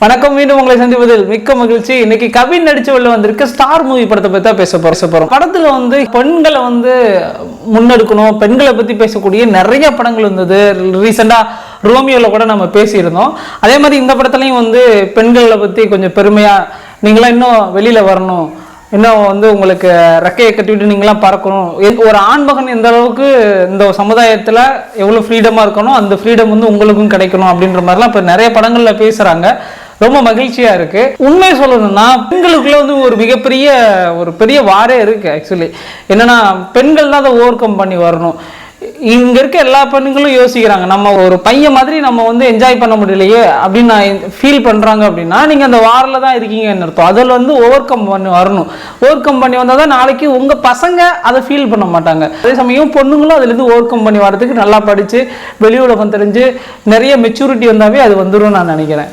வணக்கம். மீண்டும் உங்களை சந்திப்பதில் மிக்க மகிழ்ச்சி. இன்னைக்கு கவின் நடிச்சு உள்ள வந்திருக்க ஸ்டார் மூவி படத்தை பத்தி தான் பேச போறோம். படத்துல பெண்களை முன்னெடுக்கணும், பெண்களை பத்தி பேசக்கூடிய நிறைய படங்கள் இருந்தது. ரீசெண்டா ரோமியோல கூட நம்ம பேசியிருந்தோம். அதே மாதிரி இந்த படத்துலயும் பெண்களை பத்தி கொஞ்சம் பெருமையா நீங்களாம் இன்னும் வெளியில வரணும், இன்னும் உங்களுக்கு ரெக்கையை கட்டிவிட்டு நீங்களாம் பறக்கணும், ஒரு ஆண்மகன் எந்த அளவுக்கு இந்த சமுதாயத்தில் எவ்வளோ ஃப்ரீடமாக இருக்கணும், அந்த ஃப்ரீடம் உங்களுக்கும் கிடைக்கணும் அப்படின்ற மாதிரிலாம் இப்போ நிறைய படங்களில் பேசுகிறாங்க. ரொம்ப மகிழ்ச்சியாக இருக்குது. உண்மை சொல்லணும்னா பெண்களுக்குள்ள ஒரு பெரிய வாரே இருக்குது. ஆக்சுவலி என்னென்னா, பெண்கள் தான் அதை ஓவர் கம் பண்ணி வரணும். இங்க இருக்க எல்லா பெண்களும் யோசிக்கிறாங்க, நம்ம ஒரு பையன் மாதிரி நம்ம என்ஜாய் பண்ண முடியலையே அப்படின்னு நான் ஃபீல் பண்றாங்க. அப்படின்னா நீங்க அந்த வாரில் தான் இருக்கீங்கன்னு அர்த்தம். அதில் ஓவர் கம் பண்ணி வரணும். ஓவர் கம் பண்ணி வந்தால் தான் நாளைக்கு உங்க பசங்க அதை ஃபீல் பண்ண மாட்டாங்க. அதே சமயம் பொண்ணுங்களும் அதுலேருந்து ஓவர் கம் பண்ணி வரதுக்கு நல்லா படிச்சு வெளி உலகம் தெரிஞ்சு நிறைய மெச்சூரிட்டி வந்தாவே அது வந்துடும் நான் நினைக்கிறேன்.